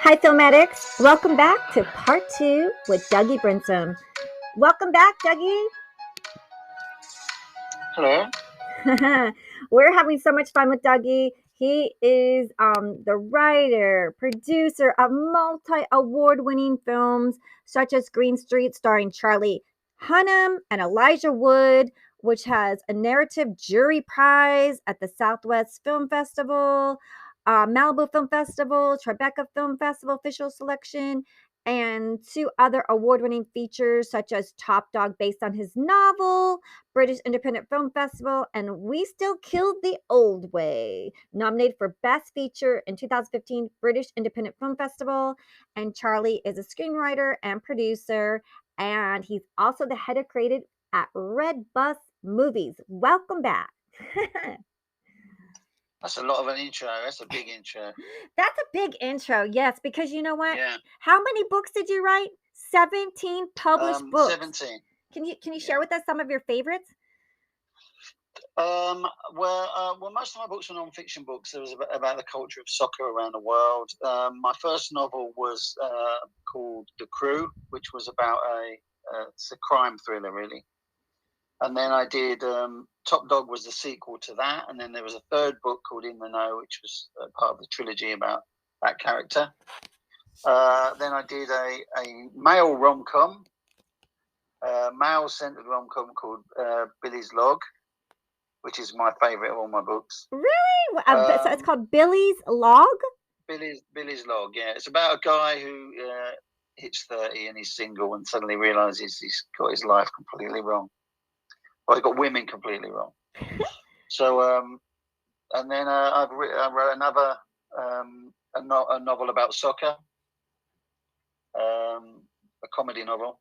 Hi, Filmatics. Welcome back to part 2 with Dougie Brimson. Welcome back, Dougie. Hello. We're having so much fun with Dougie. He is the writer, producer of multi-award-winning films such as Green Street, starring Charlie Hunnam and Elijah Wood, which has a narrative jury prize at the Southwest Film Festival, Malibu Film Festival, Tribeca Film Festival official selection, and 2 other award-winning features such as Top Dog, based on his novel, British Independent Film Festival, and We Still Killed the Old Way, nominated for Best Feature in 2015 British Independent Film Festival. And Charlie is a screenwriter and producer, and he's also the head of creative at Red Bus Movies. Welcome back. That's a lot of an intro. That's a big intro. That's a big intro, yes, because you know what? Yeah. How many books did you write? 17 published books. 17. Can you share with us some of your favorites? Well, most of my books were non-fiction books. There was about the culture of soccer around the world. My first novel was called The Crew, which was about it's a crime thriller, really. And then I did Top Dog was the sequel to that, and then there was a third book called In the Know, which was part of the trilogy about that character. Then I did a male rom-com, male-centered rom-com called Billy's Log, which is my favorite of all my books. Really? So it's called Billy's Log? Billy's Log, yeah. It's about a guy who hits 30 and he's single and suddenly realizes he's got his life completely wrong. Well, he got women completely wrong. So, and then I wrote another a novel about soccer, a comedy novel,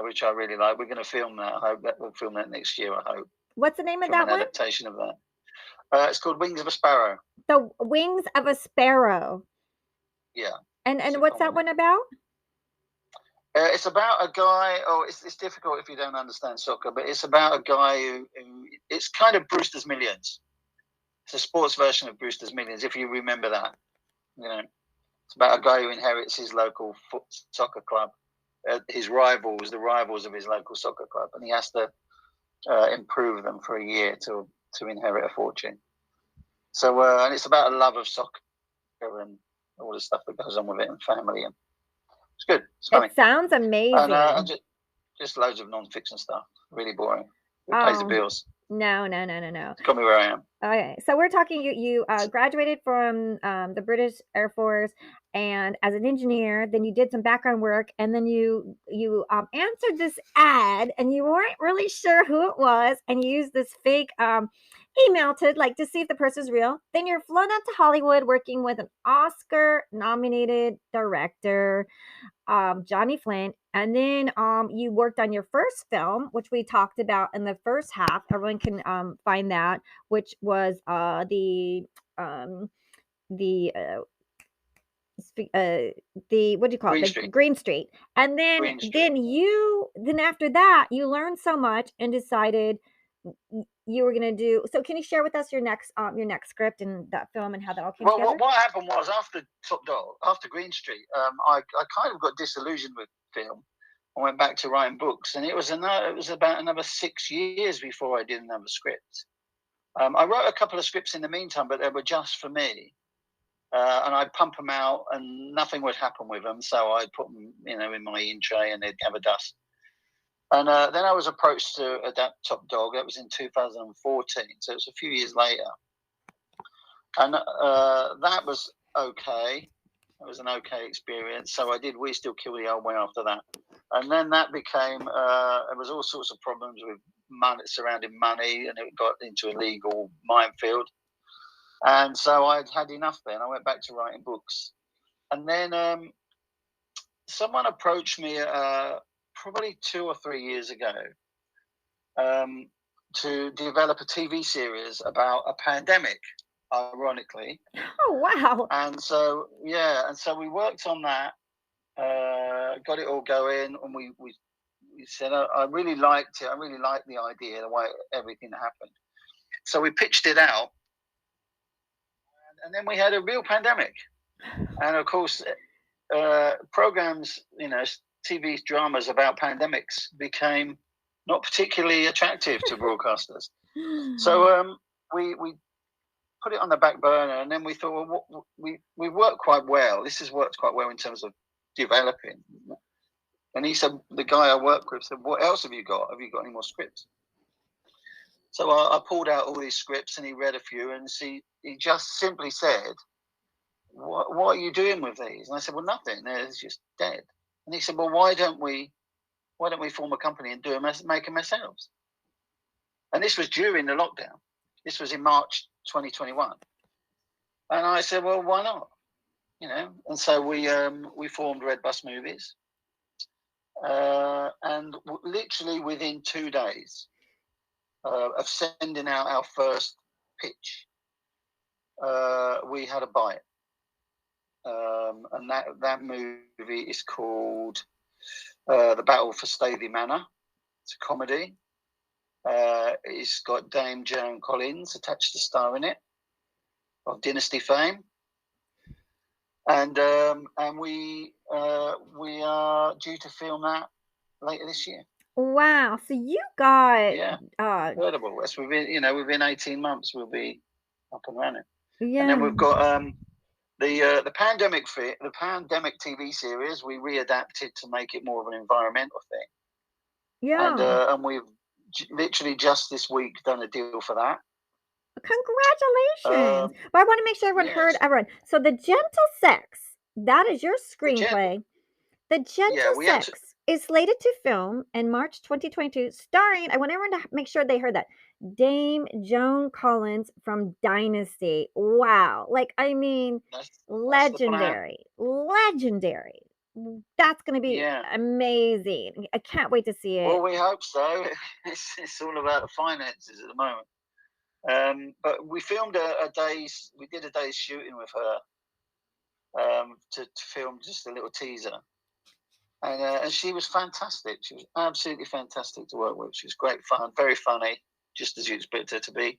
which I really like. We're going to film that. I hope that we'll film that next year. I hope. What's the name of that one? Adaptation of that. It's called Wings of a Sparrow. The Wings of a Sparrow. Yeah. And what's that one about? It's about a guy. Oh, it's difficult if you don't understand soccer, but it's about a guy who it's kind of Brewster's Millions. It's a sports version of Brewster's Millions, if you remember that. You know, it's about a guy who inherits his local soccer club, the rivals of his local soccer club, and he has to improve them for a year to inherit a fortune. So, and it's about a love of soccer and all the stuff that goes on with it, and family, and it's good. It's funny. It sounds amazing. And just loads of non-fiction stuff. Really boring. It pays the bills. No. Got me where I am. Okay, so we're talking. You graduated from the British Air Force, and as an engineer, then you did some background work, and then you answered this ad, and you weren't really sure who it was, and you used this fake email to see if the person's real. Then you're flown out to Hollywood working with an Oscar-nominated director, Johnny Flynn, and then you worked on your first film, which we talked about in the first half. Everyone can find that, which was the what do you call it? Green Street. And then after that you learned so much and decided you were going to do. So can you share with us your next script and that film and how that all came together? What happened was after Top Dog, after Green Street, I kind of got disillusioned with film. I went back to writing books, and it was about another 6 years before I did another script. I wrote a couple of scripts in the meantime, but they were just for me. And I'd pump them out and nothing would happen with them. So I'd put them, in my in tray and they'd gather dust. And then I was approached to adapt Top Dog. That was in 2014. So it was a few years later. And that was okay. It was an okay experience. So I did We Still Kill the Old Way after that. And then that became, there was all sorts of problems with money, surrounding money, and it got into a legal minefield. And so I'd had enough then. I went back to writing books. And then someone approached me probably 2 or 3 years ago to develop a TV series about a pandemic, ironically. Oh, wow. And so, we worked on that, got it all going, and we said, I really liked it. I really liked the idea, the way everything happened. So we pitched it out. And then we had a real pandemic. And of course, programs, TV dramas about pandemics became not particularly attractive to broadcasters. So we put it on the back burner, and then we thought, well, we work quite well. This has worked quite well in terms of developing. And he said, the guy I work with said, what else have you got? Have you got any more scripts? So I pulled out all these scripts, and he read a few, and he just simply said, what are you doing with these? And I said, well, nothing. They're just dead. And he said, well, why don't we form a company and make them ourselves? And this was during the lockdown. This was in March 2021. And I said, well, why not? And so we formed Red Bus Movies. And literally within 2 days of sending out our first pitch, we had a bite. And that movie is called The Battle for Stavey Manor. It's a comedy. It's got Dame Joan Collins attached to star in it, of Dynasty fame. And we are due to film that later this year. Wow. So you got incredible. That's within 18 months we'll be up and running. yeah. And then we've got the pandemic TV series. We readapted to make it more of an environmental thing. Yeah. And we've literally just this week done a deal for that. Congratulations. But I want to make sure everyone heard everyone. So The Gentle Sex, that is your screenplay. The Gentle Sex is slated to film in March 2022, starring, I want everyone to make sure they heard that, Dame Joan Collins from Dynasty. Wow. Like, I mean, legendary. Legendary. That's going to be amazing. I can't wait to see it. Well, we hope so. It's all about the finances at the moment. But we filmed we did a day's shooting with her to film just a little teaser. And she was fantastic. She was absolutely fantastic to work with. She was great fun, very funny, just as you expect her to be.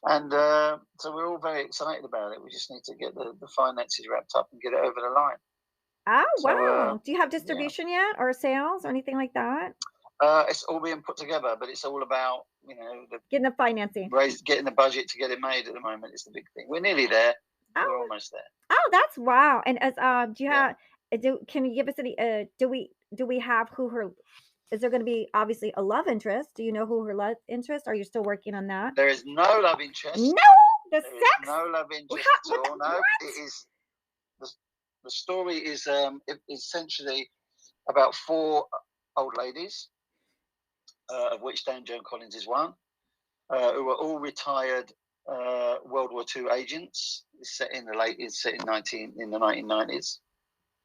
And so we're all very excited about it. We just need to get the finances wrapped up and get it over the line. Oh, wow. Do you have distribution yet, or sales or anything like that? It's all being put together, but it's all about, getting the financing. Getting the budget to get it made at the moment is the big thing. We're nearly there. We're almost there. Oh, that's wow. And as do you have can you give us any do we have who her is there going to be obviously a love interest? Do you know who her love interest? Are you still working on that? There is no love interest. No, there is no love interest at all. No, it is the story is essentially about 4 old ladies, of which Dame Joan Collins is one, who are all retired World War II agents. It's set in the 1990s.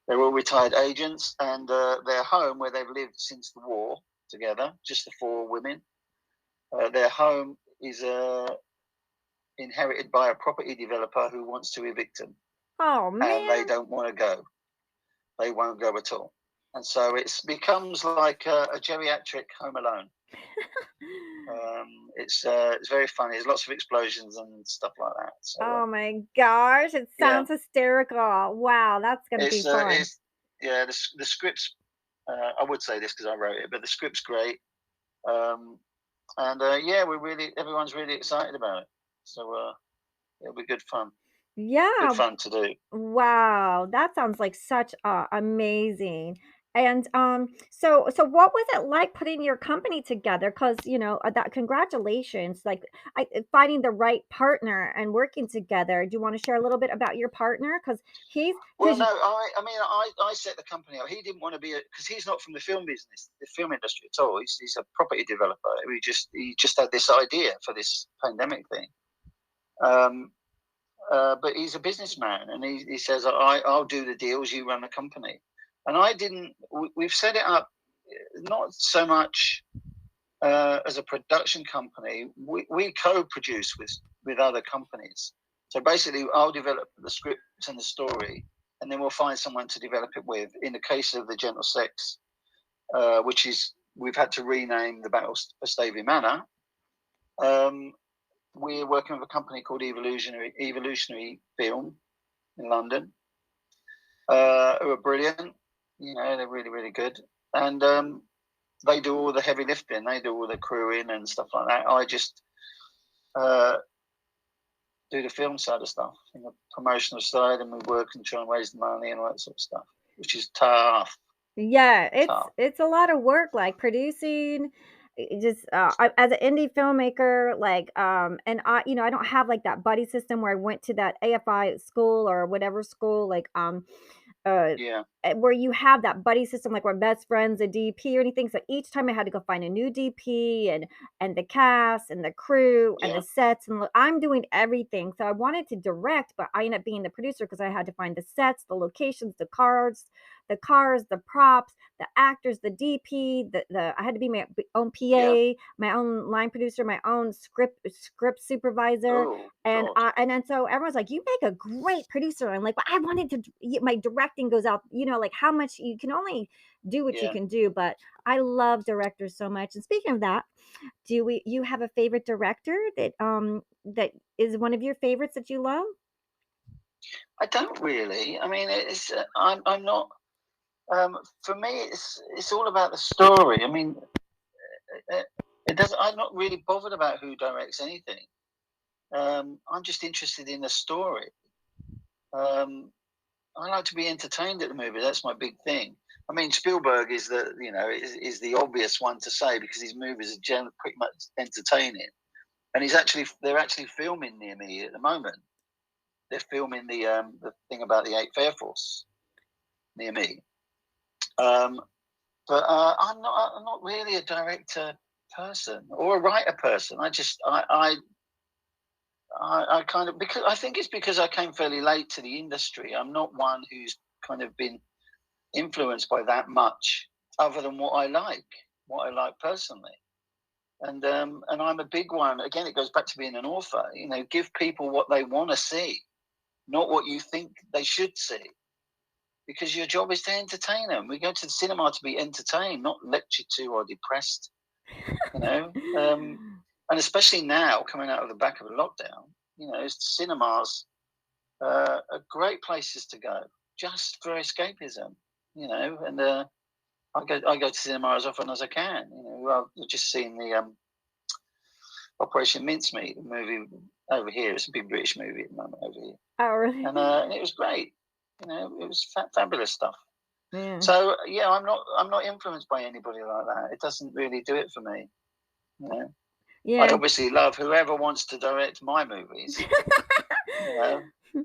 They're all retired agents, and their home, where they've lived since the war together, just the 4 women, their home is inherited by a property developer who wants to evict them. Oh, man. And they don't want to go. They won't go at all. And so it becomes like a geriatric Home Alone. It's very funny. There's lots of explosions and stuff like that. So, oh my gosh, it sounds hysterical. Wow, that's going to be fun. The script's, I would say this because I wrote it, but the script's great. Everyone's really excited about it. So it'll be good fun. Yeah. Good fun to do. Wow, that sounds like such amazing. And so what was it like putting your company together? Because that congratulations, like finding the right partner and working together. Do you want to share a little bit about your partner? Because I set the company up. He didn't want to be because he's not from the film business, the film industry at all. He's a property developer. He just had this idea for this pandemic thing. But he's a businessman, and he says, I'll do the deals, you run the company. And I didn't. We've set it up not so much as a production company. We co-produce with other companies. So basically, I'll develop the script and the story, and then we'll find someone to develop it with. In the case of The Gentle Sex, which is we've had to rename The Battle for Stavey Manor. We're working with a company called Evolutionary Film in London. who are brilliant. You know, they're really, really good. And they do all the heavy lifting. They do all the crewing and stuff like that. I just do the film side of stuff, and the promotional side, and we work and try and raise the money and all that sort of stuff, which is tough. Yeah, Tough. it's a lot of work, like producing. Just as an indie filmmaker, like and I don't have like that buddy system where I went to that AFI school or whatever school, like Yeah. where you have that buddy system, like we're best friends, a DP or anything. So each time I had to go find a new DP and the cast and the crew and Yeah. the sets, and I'm doing everything. So I wanted to direct, but I ended up being the producer because I had to find the sets, the locations, the cars, the props, the actors, the DP, the I had to be my own Yeah. PA, my own line producer, my own script supervisor. Oh And God. and then so everyone's like, "You make a great producer." I'm like, "But I wanted to." My directing goes out. Like how much you can only do what you Yeah. can do. But I love directors so much. And speaking of that, you have a favorite director that is one of your favorites that you love? I don't really. I mean, it's I'm not. For me, it's all about the story. I mean, it, it does. I'm not really bothered about who directs anything. I'm just interested in the story. Um, I like to be entertained at the movie. That's my big thing. I mean, Spielberg is is the obvious one to say because his movies are pretty much entertaining, and they're actually filming near me at the moment. They're filming the thing about the Eighth Air Force near me. Um, but I'm not really a director person or a writer person. I kind of, because I think it's because I came fairly late to the industry. I'm not one who's kind of been influenced by that much, other than what I like personally. And I'm a big one. Again, it goes back to being an author. Give people what they want to see, not what you think they should see, because your job is to entertain them. We go to the cinema to be entertained, not lectured to or depressed. You know, and especially now coming out of the back of a lockdown, cinemas are great places to go just for escapism. And I go to cinema as often as I can. I've just seen the Operation Mincemeat, the movie over here. It's a big British movie at the moment over here, Oh, really? and it was great. It was fabulous stuff. Yeah. So yeah, I'm not influenced by anybody like that. It doesn't really do it for me. I Yeah. obviously love whoever wants to direct my movies.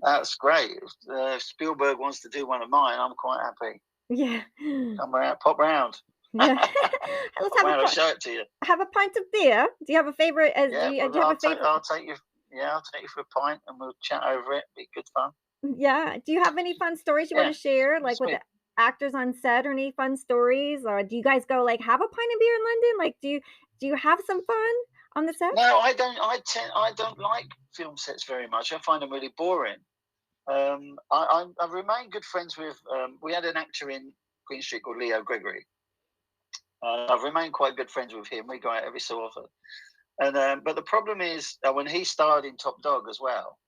That's great. If Spielberg wants to do one of mine, I'm quite happy. Yeah. Come around, pop round. Yeah. Let's Pop round, I'll show it to you. have a pint of beer. Do you have a favorite? Yeah, Do well, you have a favorite? I'll take you. Yeah, I'll take you for a pint and we'll chat over it. Be good fun. Yeah. Do you have any fun stories you want Yeah, to share, like with sweet. the actors on set, or any fun stories, or do you guys go like have a pint of beer in London? Like, do you have some fun on the set? No, I don't. I don't like film sets very much. I find them really boring. I've remained good friends with. We had an actor in Queen Street called Leo Gregory. I've remained quite good friends with him. We go out every so often. And but the problem is when he starred in Top Dog as well,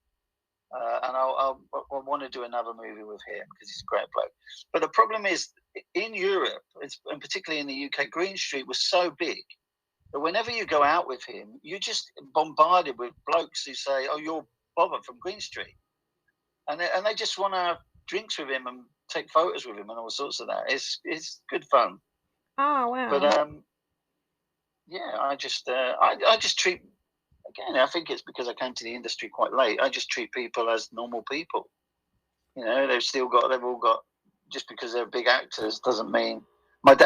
and I'll want to do another movie with him because he's a great bloke. But the problem is in Europe, and particularly in the UK, Green Street was so big that whenever you go out with him, you're just bombarded with blokes who say, "Oh, you're Bobber from Green Street," and they just want to have drinks with him and take photos with him and all sorts of that. It's good fun. Oh, wow. But yeah, I just treat, again. I think it's because I came to the industry quite late. I just treat people as normal people. They've all got. Just because they're big actors doesn't mean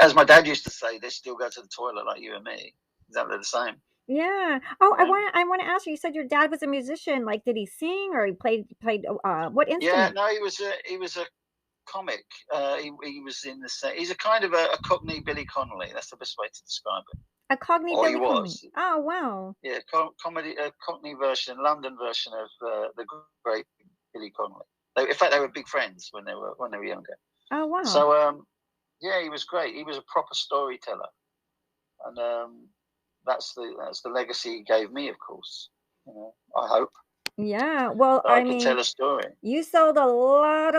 as my dad used to say, they still go to the toilet like you and me. Exactly the same. Yeah. Oh, Yeah. I want to ask you. You said your dad was a musician. Like, did he sing or he played what Yeah, instrument? no, he was a comic. He was in the set. He's a kind of a Cockney Billy Connolly. That's the best way to describe it. A Cogni Or he Billy Connolly. was. Oh, wow. Yeah, comedy, Cockney version, London version of the great Billy Connolly. In fact, they were big friends when they were younger. Oh, wow. So yeah, he was great. He was a proper storyteller, and that's the legacy he gave me, of course. I hope Yeah. Well, that I I could mean, tell a story. you sold a lot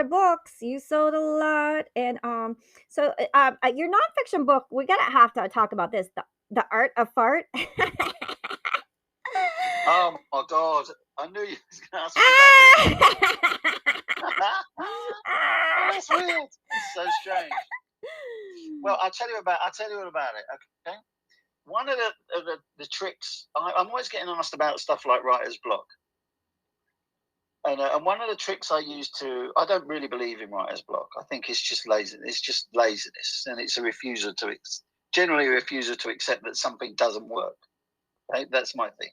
of books. books. You sold a lot, and your nonfiction book. We gotta have to talk about this. The art of fart. Oh my God! I knew you was going to ask me that. Oh, that's weird. It's so strange. Well, I'll tell you all about it. Okay. One of the tricks. I'm always getting asked about stuff like writer's block. And one of the tricks I use I don't really believe in writer's block. I think it's just laziness. It's just laziness, and it's generally a refusal to accept that something doesn't work. Right? That's my thing.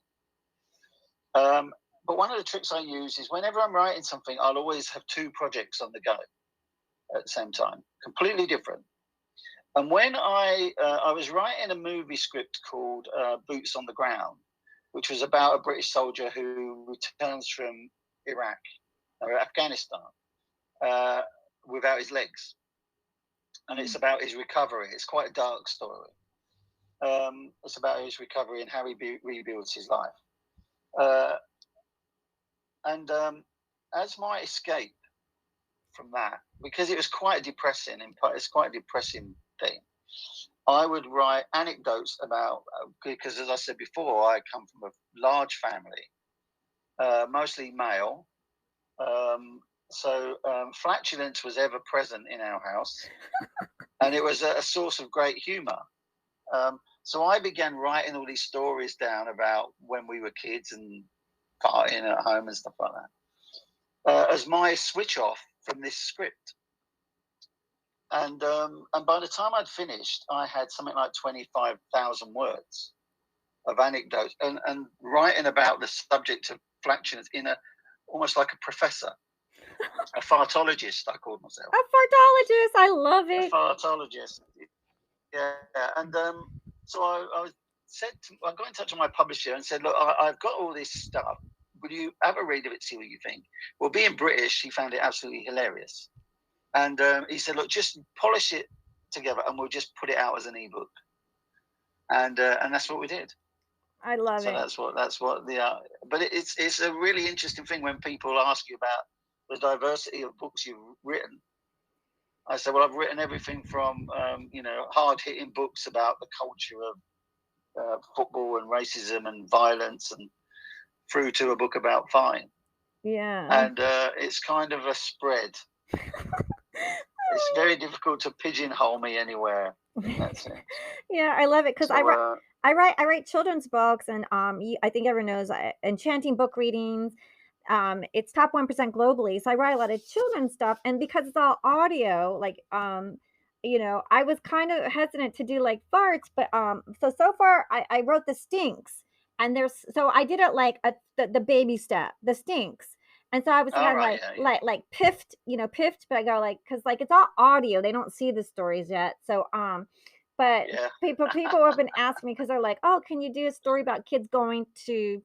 But one of the tricks I use is whenever I'm writing something, I'll always have two projects on the go at the same time, completely different. And when I was writing a movie script called Boots on the Ground, which was about a British soldier who returns from Iraq or Afghanistan without his legs, and it's about his recovery. It's quite a dark story. It's about his recovery and how he rebuilds his life. And as my escape from that, because it was quite depressing, it's quite a depressing thing, I would write anecdotes about, because as I said before, I come from a large family, mostly male. So flatulence was ever present in our house, and it was a source of great humor. So I began writing all these stories down about when we were kids and partying at home and stuff like that, as my switch off from this script. And by the time I'd finished, I had something like 25,000 words of anecdotes and writing about the subject of flatulence in almost like a professor, a fartologist, I called myself. A fartologist, I love it. A fartologist, yeah. And so I got in touch with my publisher and said, look, I've got all this stuff. Would you have a read of it, see what you think? Well, being British, he found it absolutely hilarious. And he said, look, just polish it together and we'll just put it out as an ebook. And that's what we did. I love it. So that's what but it's a really interesting thing when people ask you about the diversity of books you've written. I said, well, I've written everything from, hard-hitting books about the culture of football and racism and violence, and through to a book about fine. Yeah. And it's kind of a spread. It's very difficult to pigeonhole me anywhere. That's it. Yeah, I love it because I write children's books, and I think everyone knows Enchanting book readings. It's top 1% globally, so I write a lot of children's stuff, and because it's all audio, like I was kind of hesitant to do like farts, but so far I wrote the stinks, and so I did it like the baby step, the stinks. And so I was kind of like piffed, piffed, but I go like, cause like it's all audio. They don't see the stories yet. So, but Yeah. people have been asking me because they're like, oh, can you do a story about kids going to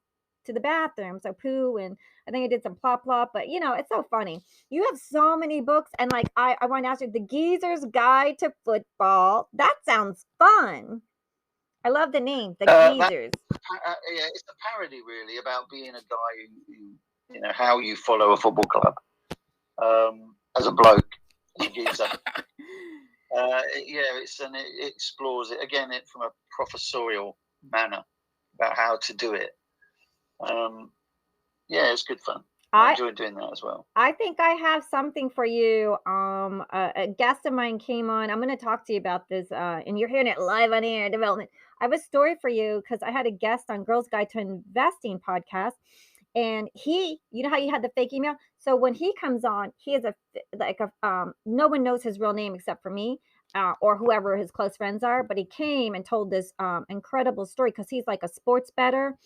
the bathroom? So poo, and I think I did some plop plop, but it's so funny. You have so many books, and like I want to ask you, The Geezer's Guide to Football. That sounds fun. I love the name, The Geezers. Yeah, it's a parody really about being a guy who how you follow a football club as a bloke, as a geezer. It explores it again from a professorial manner about how to do it. It's good fun. I enjoy doing that as well. I think I have something for you. A guest of mine came on. I'm going to talk to you about this, and you're hearing it live on air development. I have a story for you because I had a guest on Girls Guide to Investing podcast. And you know how you had the fake email? So when he comes on, he is no one knows his real name except for me, or whoever his close friends are. But he came and told this incredible story because he's like a sports bettor.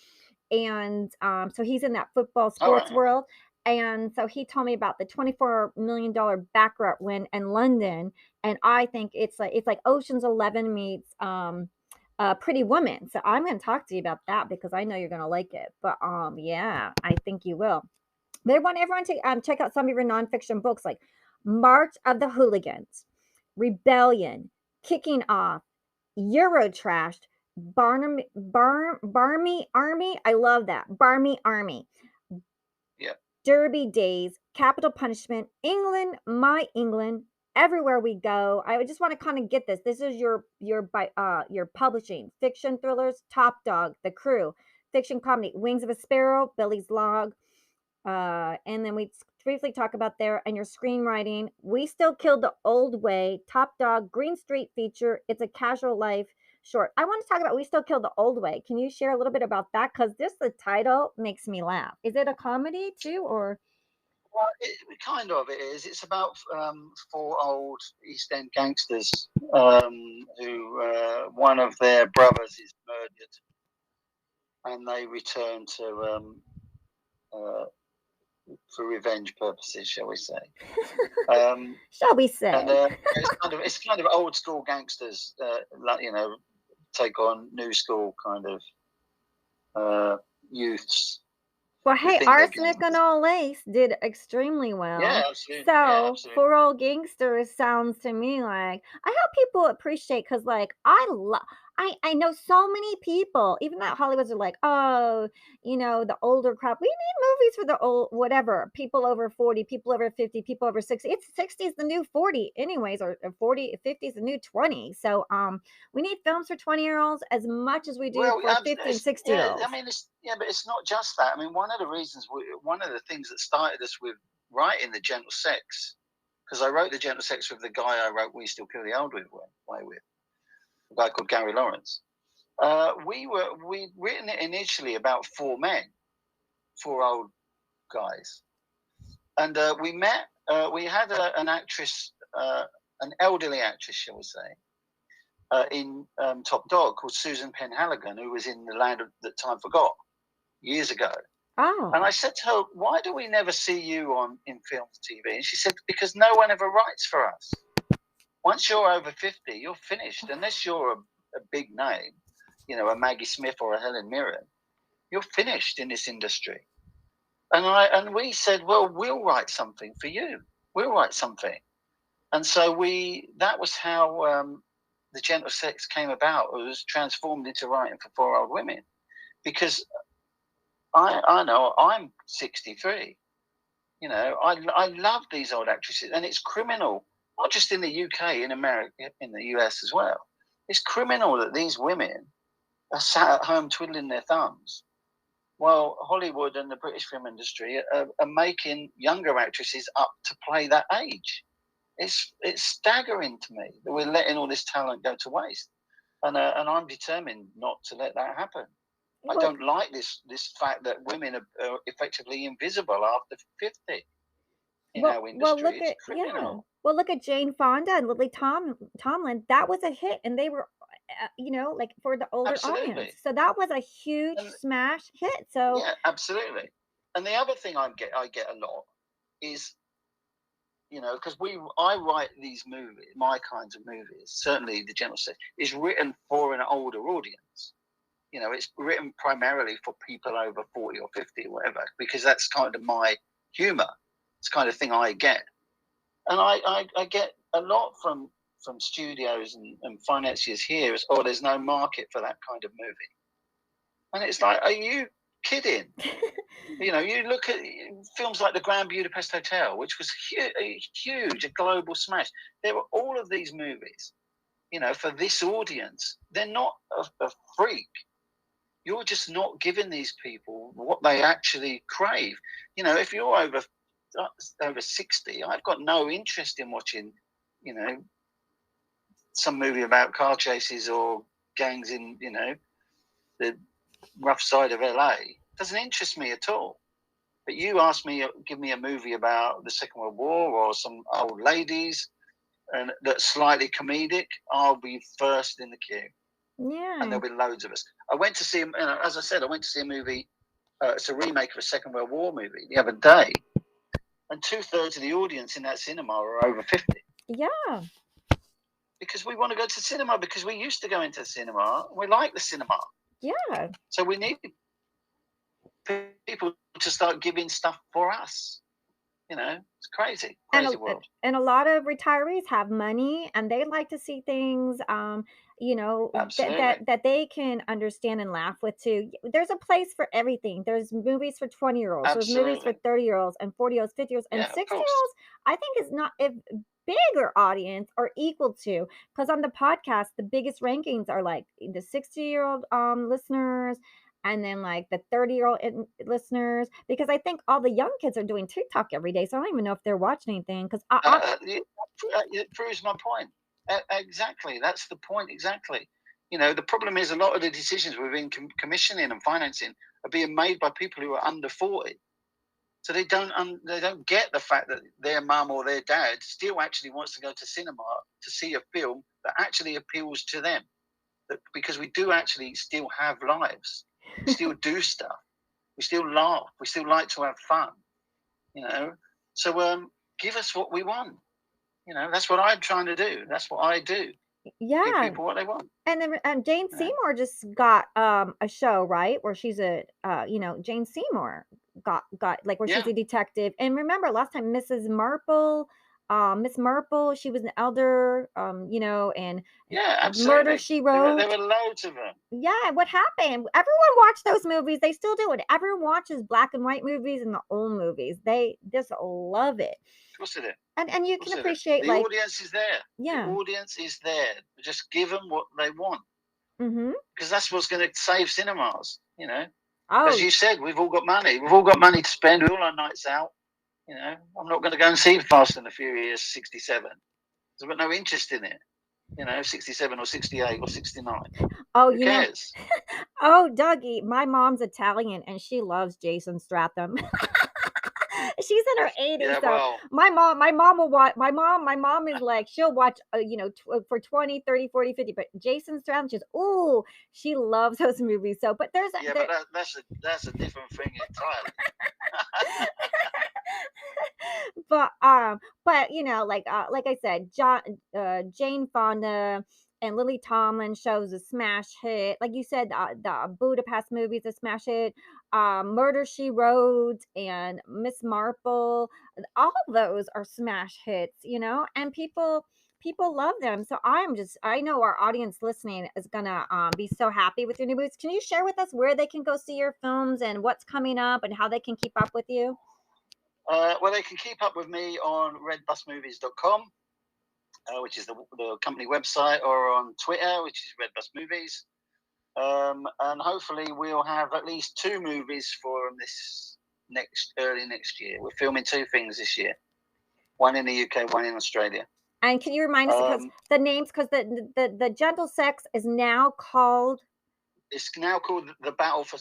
And so he's in that football sports world. And so he told me about the $24 million baccarat win in London. And I think it's like Ocean's 11 meets Pretty Woman. So I'm going to talk to you about that because I know you're going to like it. But I think you will. They want everyone to check out some of your nonfiction books like March of the Hooligans, Rebellion, Kicking Off, Eurotrashed, Barmy Army. I love that. Barmy Army. Yeah. Derby Days, Capital Punishment, England, My England, Everywhere We Go. I would just want to kind of get this. This is your publishing, fiction thrillers, Top Dog, The Crew, fiction comedy, Wings of a Sparrow, Billy's Log, and then we briefly talk about there and your screenwriting. We Still Killed the Old Way, Top Dog, Green Street feature. It's a Casual Life short. I want to talk about We Still Killed the Old Way. Can you share a little bit about that? Because the title makes me laugh. Is it a comedy too, or? Well, kind of it is. It's about 4 old East End gangsters who one of their brothers is murdered, and they return to for revenge purposes, shall we say? Shall we say? And it's kind of old school gangsters, take on new school kind of youths. Well, hey, Arsenic and Old Lace did extremely well. Yeah, absolutely. So, yeah, absolutely. 4 Old Gangsters sounds to me like I hope people appreciate because, like, I know so many people, even that Hollywoods are like, oh, the older crowd. We need movies for the old, whatever, people over 40, people over 50, people over 60. It's 60 is the new 40, anyways, or 40, 50 is the new 20. So, we need films for 20-year-olds as much as we do for 50 and 60-year-olds. I mean, but it's not just that. I mean, one of the things that started us with writing The Gentle Sex, because I wrote The Gentle Sex with the guy I wrote We Still Kill the Old Way with, a guy called Gary Lawrence. We'd written it initially about 4 men, 4 old guys, and we met. We had an actress, an elderly actress, shall we say, in Top Dog called Susan Penn-Halligan, who was in The Land That Time Forgot years ago. Oh. And I said to her, why do we never see you in film and TV? And she said, because no one ever writes for us. Once you're over 50, you're finished. Unless you're a big name, a Maggie Smith or a Helen Mirren, you're finished in this industry. And we said, well, we'll write something for you. We'll write something. And so that was how The Gentle Sex came about. It was transformed into writing for 4 old women. Because I know I'm 63. I love these old actresses, and it's criminal, not just in the UK, in America, in the US as well. It's criminal that these women are sat at home twiddling their thumbs while Hollywood and the British film industry are making younger actresses up to play that age. It's staggering to me that we're letting all this talent go to waste, and I'm determined not to let that happen. I don't like this fact that women are effectively invisible after 50 in our industry. It's criminal. Well, look at Jane Fonda and Lily Tomlin. That was a hit, and they were, like for the older audience. So that was a huge smash hit. So yeah, absolutely. And the other thing I get a lot is, because I write these movies, my kinds of movies. Certainly, The Gentle Sex is written for an older audience. It's written primarily for people over 40 or 50 or whatever, because that's kind of my humor. It's the kind of thing I get. And I get a lot from studios and financiers here is, there's no market for that kind of movie. And it's like, are you kidding? You look at films like The Grand Budapest Hotel, which was huge, a global smash. There were all of these movies, for this audience. They're not a freak. You're just not giving these people what they actually crave. If you're over 60, I've got no interest in watching, some movie about car chases or gangs in, the rough side of LA. It doesn't interest me at all. But you give me a movie about the Second World War or some old ladies, and that's slightly comedic, I'll be first in the queue. Yeah. And there'll be loads of us. I went to see, as I said, I went to see a movie. It's a remake of a Second World War movie the other day, and 2/3 of the audience in that cinema are over 50. Yeah. Because we want to go to cinema, because we used to go into the cinema. We like the cinema. Yeah. So we need people to start giving stuff for us. It's crazy And world. a lot of retirees have money and they like to see things Absolutely. that they can understand and laugh with too. There's a place for everything. There's movies for 20-year-olds, there's movies for Absolutely. 30-year-olds and 40-year-olds, 50-year-olds and Yeah, of course. 60-year-olds. I think is not if bigger audience or equal to, because on the podcast the biggest rankings are like the 60-year-old listeners, and then like the 30-year-old listeners, because I think all the young kids are doing TikTok every day. So I don't even know if they're watching anything because It proves my point. Exactly. That's the point. Exactly. The problem is a lot of the decisions we've been commissioning and financing are being made by people who are under 40. So they don't get the fact that their mum or their dad still actually wants to go to cinema to see a film that actually appeals to them. Because we do actually still have lives. We still do stuff. We still laugh. We still like to have fun. So give us what we want. That's what I'm trying to do. That's what I do. yeah, Give people what they want. And then Jane Seymour just got a show, right? Where she's Jane Seymour got like where she's a detective. And remember last time Mrs. Marple, Miss Marple, she was an elder, and absolutely. Murder She Wrote. There were loads of them. Yeah, what happened? Everyone watched those movies. They still do it. Everyone watches black and white movies and the old movies. They just love it. Of course they do. And you can appreciate the audience is there. Yeah. The audience is there. Just give them what they want. Mm-hmm. Because that's what's going to save cinemas. Oh. As you said, we've all got money. We've all got money to spend. We all our nights out. I'm not going to go and see Fast and the Furious 67. I've got no interest in it. 67 or 68 or 69. Oh, Who cares? Oh, Dougie, my mom's Italian and she loves Jason Statham. She's in her 80s. Yeah, so well, my mom will watch. My mom is like, she'll watch, for 20, 30, 40, 50. But Jason Statham, she loves those movies. So, but there's but that's a different thing entirely. but like I said, Jane Fonda and Lily Tomlin shows a smash hit. Like you said, the Budapest movie is a smash hit. Murder She Wrote and Miss Marple, all of those are smash hits, and people love them. So I know our audience listening is gonna be so happy with your new movies. Can you share with us where they can go see your films and what's coming up and how they can keep up with you? Well, they can keep up with me on redbusmovies.com, which is the company website, or on Twitter, which is redbusmovies. And hopefully we'll have at least 2 movies for this early next year. We're filming 2 things this year. One in the UK, one in Australia. And can you remind us because the names, because the Gentle Sex is now called? It's now called the Battle for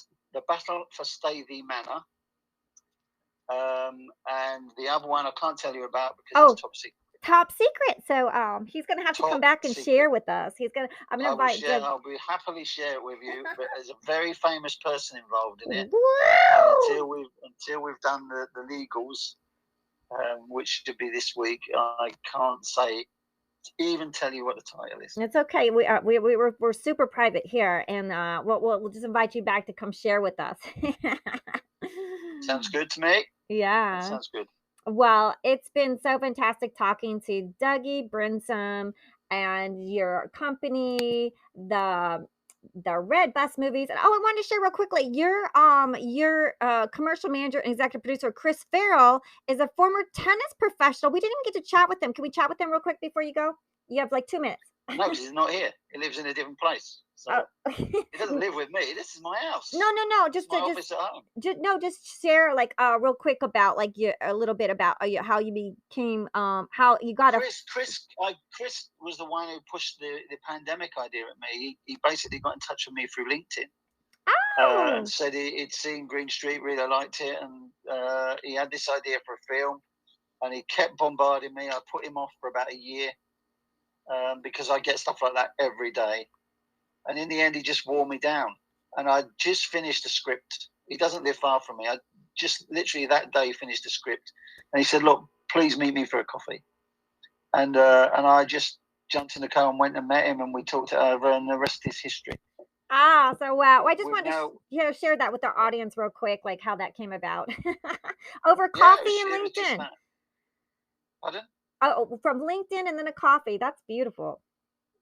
Stavey Manor. And the other one I can't tell you about because it's top secret. Top secret. So he's gonna have to come back and share with us. I'm gonna invite Doug. I'll be happily share it with you. But there's a very famous person involved in it. Wow. Until we've done the legals, which should be this week, I can't say even tell you what the title is. It's okay. We're super private here, and we'll just invite you back to come share with us. Sounds good to me. Yeah. That sounds good. Well, it's been so fantastic talking to Dougie Brimson and your company, the Red Bus Movies. And I wanted to share real quickly, your commercial manager and executive producer, Chris Farrell, is a former tennis professional. We didn't even get to chat with him. Can we chat with him real quick before you go? You have like 2 minutes. No, because he's not here. He lives in a different place. So he doesn't live with me. This is my house. No. Just my office at home. Just share like real quick about like a little bit about how you became how you got Chris was the one who pushed the pandemic idea at me. He basically got in touch with me through LinkedIn. And said he'd seen Green Street, really liked it, and he had this idea for a film, and he kept bombarding me. I put him off for about a year. Because I get stuff like that every day. And in the end, he just wore me down. And I just finished a script. He doesn't live far from me. I just literally that day finished a script. And he said, look, please meet me for a coffee. And I just jumped in the car and went and met him, and we talked it over, and the rest is history. Ah, so wow. I just We've wanted to now, share that with our audience real quick, like how that came about. Over yeah, coffee and it was just LinkedIn. that. Pardon? Oh, from LinkedIn and then a coffee. That's beautiful.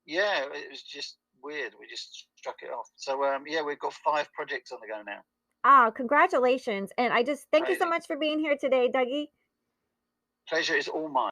Yeah, it was just weird. We just struck it off. So yeah, we've got 5 projects on the go now. Ah, congratulations. And I just thank you so Amazing. much for being here today, Dougie. Pleasure is all mine.